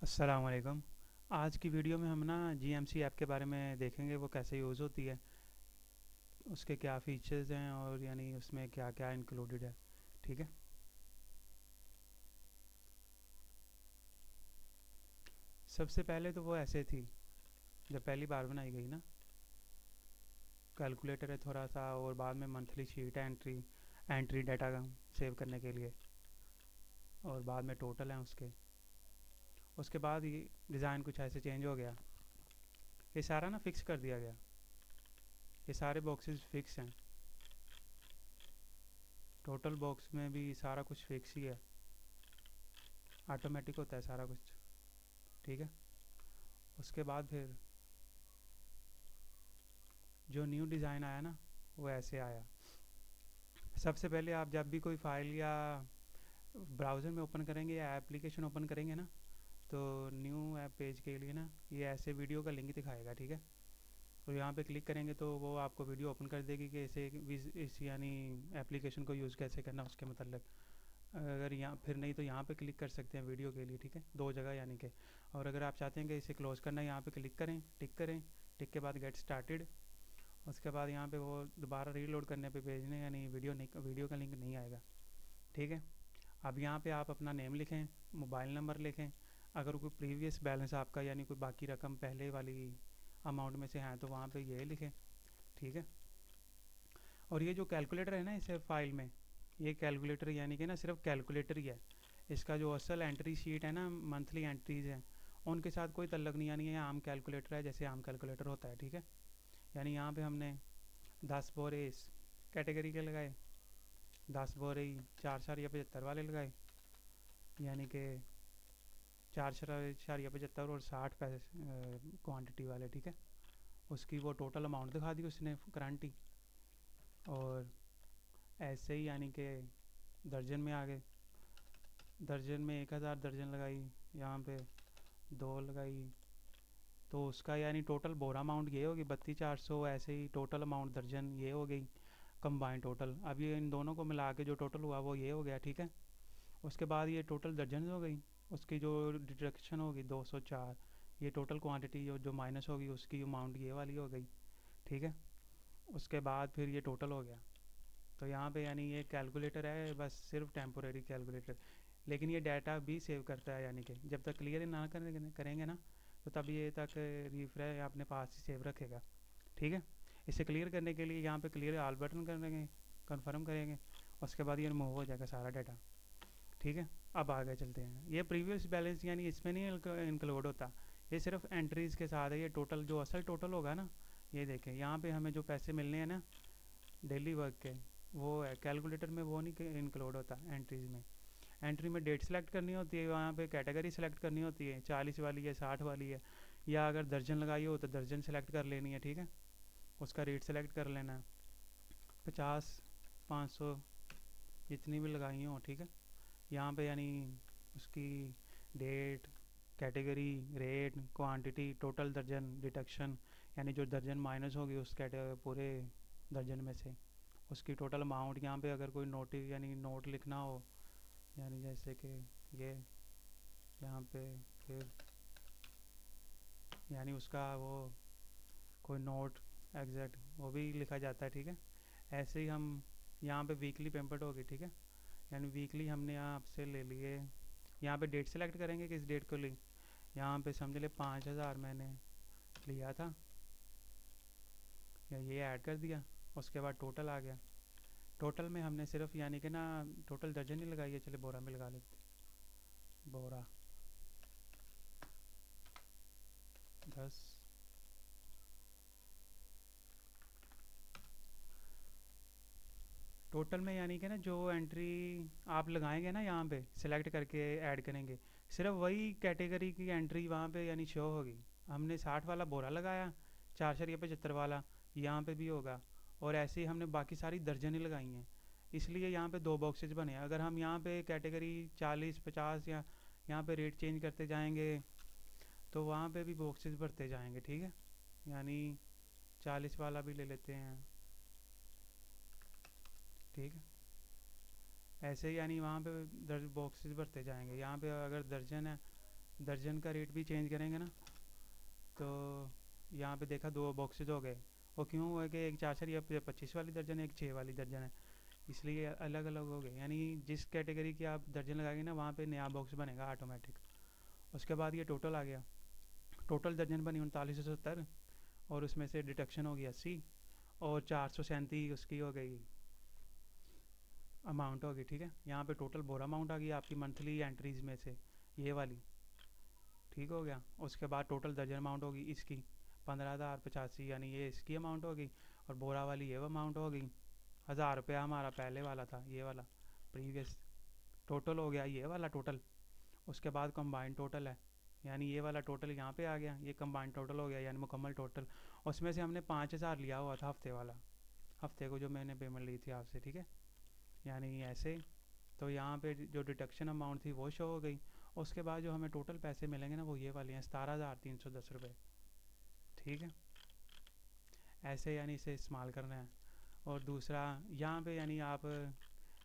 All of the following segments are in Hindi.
अस्सलाम वालेकुम। आज की वीडियो में हम ना जीएमसी ऐप के बारे में देखेंगे, वो कैसे यूज़ होती है, उसके क्या फ़ीचर्स हैं और यानी उसमें क्या क्या इंक्लूडेड है। ठीक है। सबसे पहले तो वो ऐसे थी जब पहली बार बनाई गई ना। कैलकुलेटर है थोड़ा सा, और बाद में मंथली शीट है, एंट्री एंट्री डाटा का सेव करने के लिए, और बाद में टोटल है उसके। उसके बाद ये डिज़ाइन कुछ ऐसे चेंज हो गया। ये सारा ना फिक्स कर दिया गया। ये सारे बॉक्सेस फिक्स हैं। टोटल बॉक्स में भी सारा कुछ फिक्स ही है। ऑटोमेटिक होता है सारा कुछ। ठीक है। उसके बाद फिर जो न्यू डिज़ाइन आया ना, वो ऐसे आया। सबसे पहले आप जब भी कोई फाइल या ब्राउज़र में ओपन करेंगे या एप्लीकेशन ओपन करेंगे ना, तो न्यू ऐप पेज के लिए ना ये ऐसे वीडियो का लिंक दिखाएगा। ठीक है। तो यहाँ पे क्लिक करेंगे तो वो आपको वीडियो ओपन कर देगी कि इसे इस यानी एप्लीकेशन को यूज़ कैसे करना उसके मतलब। अगर यहाँ फिर नहीं तो यहाँ पे क्लिक कर सकते हैं वीडियो के लिए। ठीक है, दो जगह यानी कि। और अगर आप चाहते हैं कि इसे क्लोज़ करना है, यहाँ पे क्लिक करें, टिक करें। टिक के बाद गेट स्टार्टेड। उसके बाद यहाँ पे वो दोबारा रीलोड करने पे भेजने यानी वीडियो का लिंक नहीं आएगा। ठीक है। अब यहाँ पे आप अपना नेम लिखें, मोबाइल नंबर लिखें। अगर कोई प्रीवियस बैलेंस आपका यानी कोई बाकी रकम पहले वाली अमाउंट में से है तो वहाँ पे ये लिखें। ठीक है। और ये जो कैलकुलेटर है ना इस फाइल में, ये कैलकुलेटर यानी कि ना सिर्फ कैलकुलेटर ही है। इसका जो असल एंट्री शीट है ना, मंथली एंट्रीज हैं, उनके साथ कोई तल्लक नहीं। यानी ये आम कैलकुलेटर है जैसे आम कैलकुलेटर होता है। ठीक है। यानी यहाँ पे हमने 10 बोरे इस कैटेगरी के लगाए, 10 बोरे ही 4.75 वाले लगाए, यानी कि 4.75 और 60 पैसे क्वांटिटी वाले। ठीक है। उसकी वो टोटल अमाउंट दिखा दी उसने करंट ही। और ऐसे ही यानी कि दर्जन में आ गए। दर्जन में 1000 दर्जन लगाई, यहाँ पे 2 लगाई, तो उसका यानी टोटल बोरा अमाउंट ये होगी 32,400। ऐसे ही टोटल अमाउंट दर्जन ये हो गई, कंबाइन टोटल। अब ये इन दोनों को मिला के जो टोटल हुआ वो ये हो गया। ठीक है। उसके बाद ये टोटल दर्जन हो गई, उसकी जो डिडक्शन होगी 204। ये टोटल क्वांटिटी जो माइनस होगी उसकी अमाउंट ये वाली हो गई। ठीक है। उसके बाद फिर ये टोटल हो गया। तो यहाँ पे यानी ये कैलकुलेटर है बस सिर्फ टेम्पोरेरी कैलकुलेटर, लेकिन ये डाटा भी सेव करता है। यानी कि जब तक क्लियर ना करेंगे ना, तो तब ये तक रिफ्रेश अपने पास ही सेव रखेगा। ठीक है। इसे क्लियर करने के लिए यहाँ पे क्लियर ऑल बटन करेंगे, कन्फर्म करेंगे। उसके बाद ये रिमूव हो जाएगा सारा डाटा। ठीक है। अब आगे चलते हैं। ये प्रीवियस बैलेंस यानी इसमें नहीं इंक्लूड होता, ये सिर्फ एंट्रीज़ के साथ है। ये टोटल जो असल टोटल होगा ना, ये देखें यहाँ पे हमें जो पैसे मिलने हैं ना डेली वर्क के, वो है कैलकुलेटर में, वो नहीं इंक्लूड होता एंट्रीज़ में। एंट्री में डेट सेलेक्ट करनी होती है, वहाँ पे कैटेगरी सेलेक्ट करनी होती है, 40 वाली है, 60 वाली है, या अगर दर्जन लगाई हो तो दर्जन सेलेक्ट कर लेनी है। ठीक है। उसका रेट सेलेक्ट कर लेना है, 50, 500, जितनी भी लगाई हो। ठीक है। यहाँ पे यानी उसकी date, category, rate, quantity, total दर्जन, डिडक्शन, यानी जो दर्जन माइनस होगी उस पूरे दर्जन में से उसकी टोटल अमाउंट। यहाँ पे अगर कोई नोटिस यानी नोट लिखना हो, यानी जैसे कि ये यहाँ पे फिर यानी उसका वो कोई नोट एग्जैक्ट वो भी लिखा जाता है। ठीक है। ऐसे ही हम यहाँ पे वीकली पेमेंट होगी। ठीक है। यानी वीकली हमने यहाँ आपसे ले लिए, यहाँ पे डेट सेलेक्ट करेंगे किस डेट को ली। यहाँ पे समझ ले 5,000 मैंने लिया था, या ये ऐड कर दिया। उसके बाद टोटल आ गया। टोटल में हमने सिर्फ यानी कि ना टोटल दर्जन ही लगाई है, चले बोरा में लगा लेते। बोरा 10। टोटल में यानी कि ना जो एंट्री आप लगाएंगे ना यहाँ पे सिलेक्ट करके ऐड करेंगे, सिर्फ वही कैटेगरी की एंट्री वहाँ पे यानी शो होगी। हमने 60 वाला बोरा लगाया, 4.75 वाला यहाँ पे भी होगा, और ऐसे ही हमने बाकी सारी दर्जन ही लगाई हैं। इसलिए यहाँ पे दो बॉक्सेज बने। अगर हम यहाँ पे कैटेगरी 40, 50 या यहाँ पे रेट चेंज करते जाएंगे तो वहाँ पे भी बॉक्सेज भरते जाएंगे। ठीक है। यानी 40 वाला भी ले लेते हैं। ठीक है। ऐसे ही यानी वहाँ पे बॉक्सेस भरते जाएंगे। यहाँ पे अगर दर्जन है, दर्जन का रेट भी चेंज करेंगे ना, तो यहाँ पे देखा दो बॉक्सेज हो गए। वो क्यों हुआ कि एक 4 या 25 वाली दर्जन है, एक 6 वाली दर्जन है, इसलिए अलग अलग हो गए। यानी जिस कैटेगरी की आप दर्जन लगाएंगे ना, वहाँ पे नया बॉक्स बनेगा ऑटोमेटिक। उसके बाद ये टोटल आ गया। टोटल दर्जन बनी 3970, और उसमें से डिडक्शन हो गई 80, और 437 उसकी हो गई, अमाउंट होगी। ठीक है, यहाँ पे टोटल बोरा अमाउंट आ गई आपकी मंथली एंट्रीज में से, ये वाली। ठीक हो गया। उसके बाद टोटल दर्जन अमाउंट होगी इसकी 15,085, यानी ये इसकी अमाउंट होगी। और बोरा वाली ये अमाउंट होगी 1000 रुपया, हमारा पहले वाला था ये वाला प्रीवियस। टोटल हो गया ये वाला टोटल। उसके बाद कंबाइंड टोटल है, यानी ये वाला टोटल यहाँ पे आ गया, ये कंबाइंड टोटल हो गया, यानी मुकम्मल टोटल। उसमें से हमने 5000 लिया हुआ था हफ्ते वाला, हफ्ते को जो मैंने पेमेंट ली थी आपसे। ठीक है, यानी ऐसे। तो यहाँ पे जो डिडक्शन अमाउंट थी वो शो हो गई। उसके बाद जो हमें टोटल पैसे मिलेंगे ना, वो ये वाले हैं 17,310 रुपये। ठीक है, ऐसे यानी इसे इस्तेमाल करना है। और दूसरा यहाँ पे यानी आप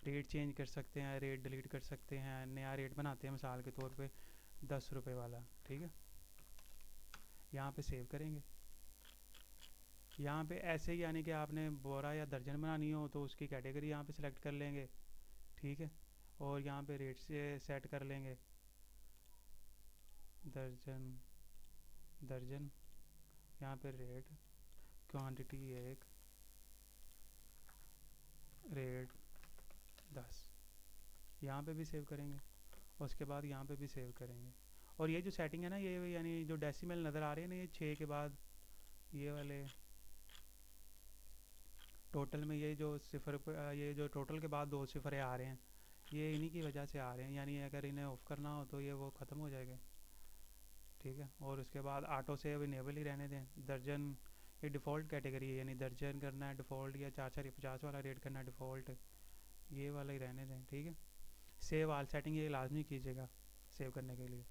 रेट चेंज कर सकते हैं, रेट डिलीट कर सकते हैं, नया रेट बनाते हैं मिसाल के तौर पे 10 रुपये वाला। ठीक है, यहाँ पे सेव करेंगे। यहाँ पे ऐसे ही यानी कि आपने बोरा या दर्जन बनानी हो तो उसकी कैटेगरी यहाँ पे सिलेक्ट कर लेंगे। ठीक है, और यहाँ पे रेट से सेट कर लेंगे, दर्जन दर्जन। यहाँ पे रेट, क्वांटिटी 1, रेट 10, यहाँ पे भी सेव करेंगे। उसके बाद यहाँ पे भी सेव करेंगे। और ये जो सेटिंग है ना, ये यानी जो डेसिमल नज़र आ रहे हैं ना, ये 6 के बाद ये वाले टोटल में, ये जो सिफर, ये जो टोटल के बाद 2 सिफरे आ रहे हैं, ये इन्हीं की वजह से आ रहे हैं। यानी अगर इन्हें ऑफ़ करना हो तो ये वो ख़त्म हो जाएगा। ठीक है, और उसके बाद ऑटो सेव इनेबल ही रहने दें। दर्जन ये डिफ़ॉल्ट कैटेगरी है, यानी दर्जन करना है डिफ़ॉल्ट, या 4 या 50 वाला रेट करना है डिफ़ॉल्ट, ये वाला ही रहने दें। ठीक है, सेव आल सेटिंग ये लाजमी कीजिएगा सेव करने के लिए।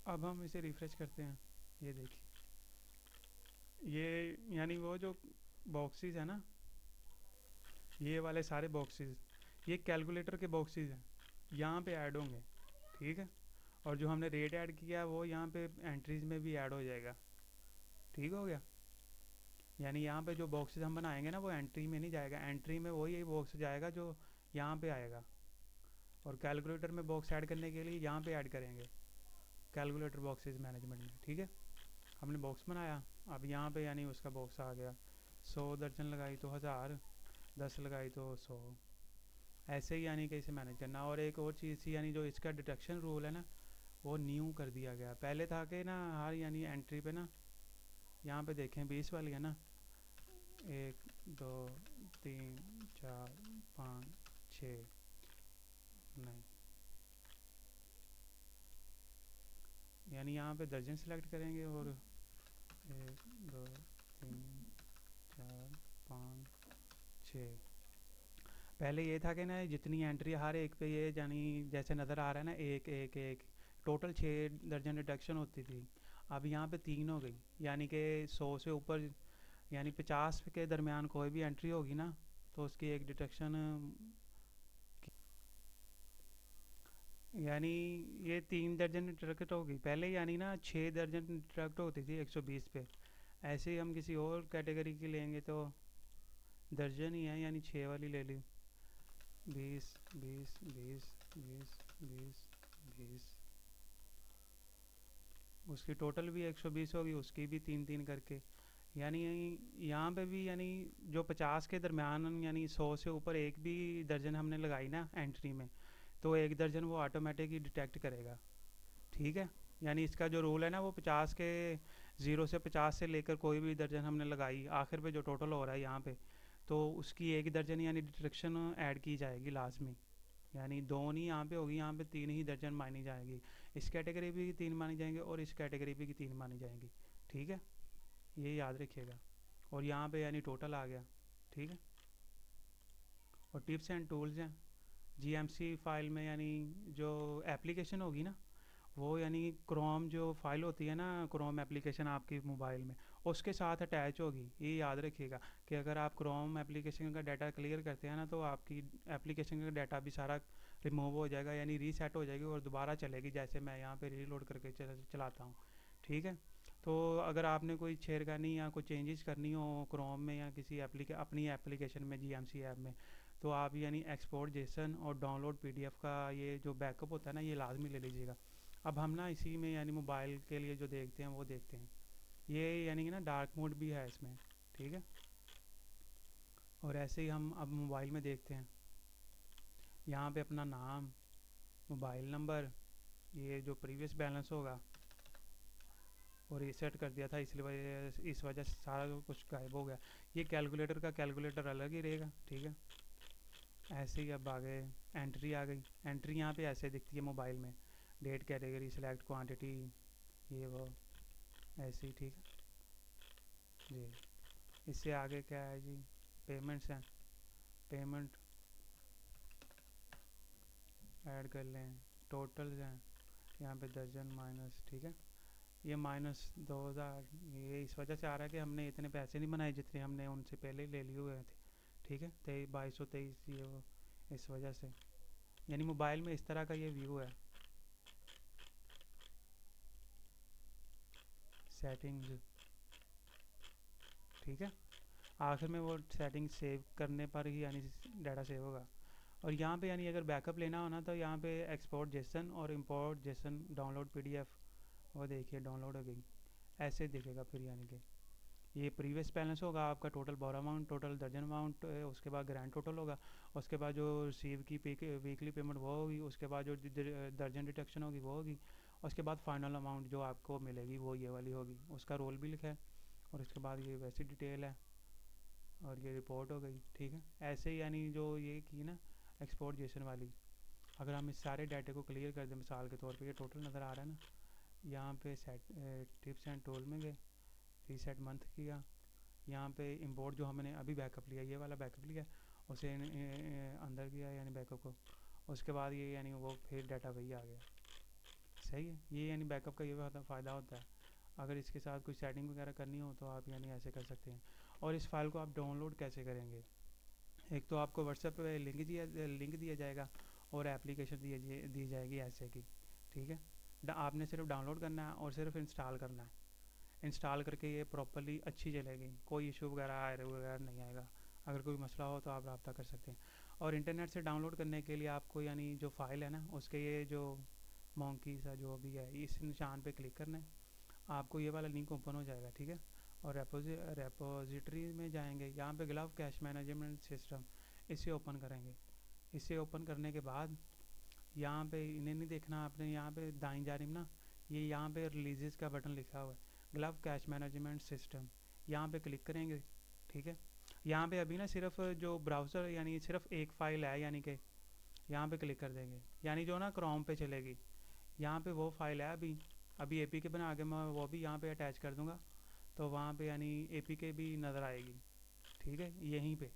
अब हम इसे रिफ़्रेश करते हैं, ये देखिए, ये यानी वो जो बॉक्सेस है ना, ये वाले सारे बॉक्सेस, ये कैलकुलेटर के बॉक्सेस हैं, यहाँ पे ऐड होंगे। ठीक है, और जो हमने रेट ऐड किया है वो यहाँ पे एंट्रीज में भी ऐड हो जाएगा। ठीक हो गया, यानी यहाँ पे जो बॉक्सेस हम बनाएंगे ना, वो एंट्री में नहीं जाएगा, एंट्री में वही बॉक्स जाएगा जो यहाँ पे आएगा। और कैलकुलेटर में बॉक्स ऐड करने के लिए यहाँ पे ऐड करेंगे, कैलकुलेटर बॉक्सेस मैनेजमेंट में। ठीक है, हमने बॉक्स बनाया, अब यहाँ पे यानी उसका बॉक्स आ गया। 100 दर्जन लगाई तो 1000, 10 लगाई तो 100, ऐसे ही यानी कि इसे मैनेज करना। और एक और चीज़ थी, यानी जो इसका डिटेक्शन रूल है ना, वो न्यू कर दिया गया। पहले था कि ना हर यानी एंट्री पे ना, यहाँ पे देखें 20 वाली है ना, 1 2 3 4 5 6, नहीं, यानी यहाँ पे दर्जन सेलेक्ट करेंगे, और 1 2 3 4 5 6। पहले ये था कि ना जितनी एंट्री हर एक पे, ये यानी जैसे नज़र आ रहा है ना, एक एक एक टोटल 6 दर्जन डिडक्शन होती थी। अब यहाँ पे 3 हो गई, यानी कि 100 से ऊपर यानी 50 के दरमियान कोई भी एंट्री होगी ना, तो उसकी एक डिडक्शन, यानी ये 3 दर्जन डिडक्ट होगी पहले, यानी ना 6 दर्जन डिडक्ट होती थी 120 पे। ऐसे ही हम किसी और कैटेगरी की लेंगे तो दर्जन ही है, यानी 6 वाली ले ली, 20 20 20 20 20 20, उसकी टोटल भी 120 होगी, उसकी भी 3 3 करके। यानी यहाँ पे भी यानी जो 50 के दरमियान, यानी 100 से ऊपर एक भी दर्जन हमने लगाई ना एंट्री में, तो 1 दर्जन वो ऑटोमेटिक ही डिटेक्ट करेगा। ठीक है, यानी इसका जो रूल है ना, वो 50 के, 0 से 50 से लेकर कोई भी दर्जन हमने लगाई, आखिर पे जो टोटल हो रहा है यहाँ पे, तो उसकी 1 दर्जन यानी डिटेक्शन ऐड की जाएगी लाजमी। यानी दो नहीं यहाँ पे होगी, यहाँ पे 3 ही दर्जन मानी जाएगी। इस कैटेगरी भी 3 मानी जाएंगी, और इस कैटेगरी भी 3 मानी जाएंगी। ठीक है, ये याद रखिएगा। और यहाँ पे यानी टोटल आ गया। ठीक है, और टिप्स एंड टूल्स हैं जीएमसी फाइल में, यानी जो एप्लीकेशन होगी ना, वो यानी क्रोम जो फाइल होती है ना, क्रोम एप्लीकेशन आपकी मोबाइल में, उसके साथ अटैच होगी। ये याद रखिएगा कि अगर आप क्रोम एप्लीकेशन का डाटा क्लियर करते हैं ना, तो आपकी एप्लीकेशन का डाटा भी सारा रिमूव हो जाएगा, यानी रीसेट हो जाएगी और दोबारा चलेगी, जैसे मैं यहाँ पे रीलोड करके चलाता हूँ। ठीक है। तो अगर आपने कोई छेड़खानी या कोई चेंजेस करनी हो क्रोम में या किसी अपनी एप्लीकेशन में, जीएमसी ऐप में, तो आप यानी एक्सपोर्ट जेसन और डाउनलोड पीडीएफ का ये जो बैकअप होता है ना, ये लाजमी ले लीजिएगा। अब हम ना इसी में यानी मोबाइल के लिए जो देखते हैं वो देखते हैं, ये यानी कि ना डार्क मोड भी है इसमें। ठीक है। और ऐसे ही हम अब मोबाइल में देखते हैं, यहाँ पे अपना नाम, मोबाइल नंबर, ये जो प्रीवियस बैलेंस होगा, और रीसेट कर दिया था इसलिए इस वजह से सारा कुछ गायब हो गया। ये कैलकुलेटर का कैलकुलेटर अलग ही रहेगा। ठीक है। ऐसे ही अब आगे एंट्री आ गई। एंट्री यहाँ पे ऐसे दिखती है मोबाइल में, डेट, कैटेगरी, सिलेक्ट क्वांटिटी, ये वो ऐसे ही। ठीक है जी। इससे आगे क्या है जी, पेमेंट्स हैं। पेमेंट ऐड कर लें, टोटल्स हैं यहाँ पे दर्जन माइनस। ठीक है। ये -2000, ये इस वजह से आ रहा है कि हमने इतने पैसे नहीं बनाए जितने हमने उनसे पहले ही ले लिए हुए थे। ठीक है। 2223, ये वो, इस वजह से यानी मोबाइल में इस तरह का ये व्यू है। सेटिंग्स। ठीक है। आखिर में वो सेटिंग सेव करने पर ही यानी डाटा सेव होगा। और यहाँ पे यानी अगर बैकअप लेना हो ना, तो यहाँ पे एक्सपोर्ट जेसन और इंपोर्ट जेसन, डाउनलोड पीडीएफ, वो देखिए डाउनलोड हो गई। ऐसे दिखेगा फिर, यानी कि ये प्रीवियस बैलेंस होगा आपका, टोटल बोरो अमाउंट, टोटल दर्जन अमाउंट, उसके बाद ग्रैंड टोटल होगा, उसके बाद जो रिसीव की वीकली पेमेंट वो होगी, उसके बाद जो दर्जन डिडक्शन होगी वो होगी, उसके बाद फाइनल अमाउंट जो आपको मिलेगी वो ये वाली होगी। उसका रोल भी लिखा है, और उसके बाद ये वैसी डिटेल है, और ये रिपोर्ट हो गई। ठीक है। ऐसे ही यानी जो ये की ना एक्सपोर्ट जेसन वाली, अगर हम इस सारे डाटे को क्लियर कर दें, मिसाल के तौर पे ये टोटल नज़र आ रहा है ना, यहाँ पे सेट टिप्स एंड टूल में गए, रीसेट मंथ किया, यहाँ पे इंपोर्ट जो हमने अभी बैकअप लिया, ये वाला बैकअप लिया, उसे अंदर किया यानी बैकअप को, उसके बाद ये यानी वो फिर डाटा वही आ गया। सही है। ये यानी बैकअप का ये फ़ायदा होता है। अगर इसके साथ कोई सेटिंग वगैरह करनी हो तो आप यानी ऐसे कर सकते हैं। और इस फाइल को आप डाउनलोड कैसे करेंगे, एक तो आपको व्हाट्सएप पे लिंक दिया जाएगा, और एप्लीकेशन दी जाएगी ऐसे की। ठीक है। आपने सिर्फ डाउनलोड करना है और सिर्फ इंस्टॉल करना है। इंस्टॉल करके ये प्रॉपरली अच्छी चलेगी, कोई इशू वगैरह एरर वगैरह नहीं आएगा। अगर कोई मसला हो तो आप रब्ता कर सकते हैं। और इंटरनेट से डाउनलोड करने के लिए आपको यानी जो फ़ाइल है ना, उसके ये जो मोंकी सा जो भी है, इस निशान पे क्लिक करना है, आपको ये वाला लिंक ओपन हो जाएगा। ठीक है। और रेपोजिटरी में जाएंगे, यहाँ पे ग्लव कैश मैनेजमेंट सिस्टम, इसे ओपन करेंगे। इसे ओपन करने के बाद यहाँ पे इन्हें नहीं देखना आपने, यहाँ पे दाईं जानिब ना, ये यहाँ पे रिलीजेस का बटन लिखा हुआ है, ग्लव कैश मैनेजमेंट सिस्टम, यहाँ पे क्लिक करेंगे। ठीक है। यहाँ पे अभी ना सिर्फ जो ब्राउज़र यानी सिर्फ एक फ़ाइल है, यानी कि यहाँ पे क्लिक कर देंगे, यानी जो ना क्रोम पे चलेगी, यहाँ पे वो फाइल है अभी अभी एपीके बना के मैं वो भी यहाँ पे अटैच कर दूँगा, तो वहाँ पे यानी एपीके भी नज़र आएगी। ठीक है। यहीं पे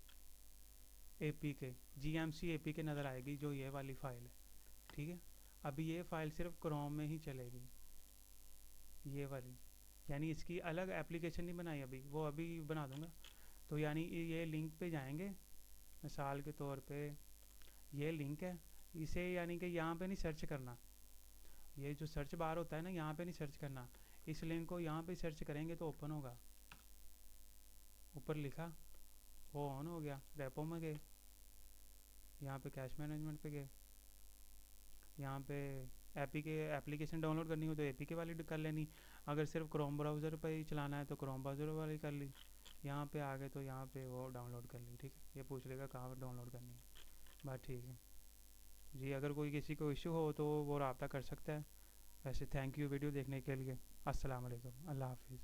एपीके जीएमसी एपीके नज़र आएगी, जो ये वाली फ़ाइल है। ठीक है। अभी ये फ़ाइल सिर्फ क्रोम में ही चलेगी, ये वाली, यानी इसकी अलग एप्लीकेशन नहीं बनाई अभी, वो अभी बना दूँगा। तो यानी ये लिंक पे जाएंगे, मिसाल के तौर पे ये लिंक है, इसे यानी कि यहाँ पे नहीं सर्च करना, ये जो सर्च बार होता है ना, यहाँ पे नहीं सर्च करना, इस लिंक को यहाँ पे सर्च करेंगे तो ओपन होगा। ऊपर लिखा, वो ऑन हो गया। रेपो में गए, यहाँ पे कैश मैनेजमेंट पे गए, यहाँ पे एप्लीकेशन डाउनलोड करनी हो तो एपीके वाली कर लेनी, अगर सिर्फ क्रोम ब्राउज़र पे ही चलाना है तो क्रोम ब्राउज़र वाली कर ली। यहाँ पे आ गए तो यहाँ पे वो डाउनलोड कर ली। ठीक है। ये पूछ लेगा कहाँ पर डाउनलोड करनी है। बात ठीक है जी। अगर कोई किसी को इशू हो तो वो रब्ता कर सकता है। वैसे थैंक यू वीडियो देखने के लिए। अस्सलाम वालेकुम, अल्लाह हाफिज़।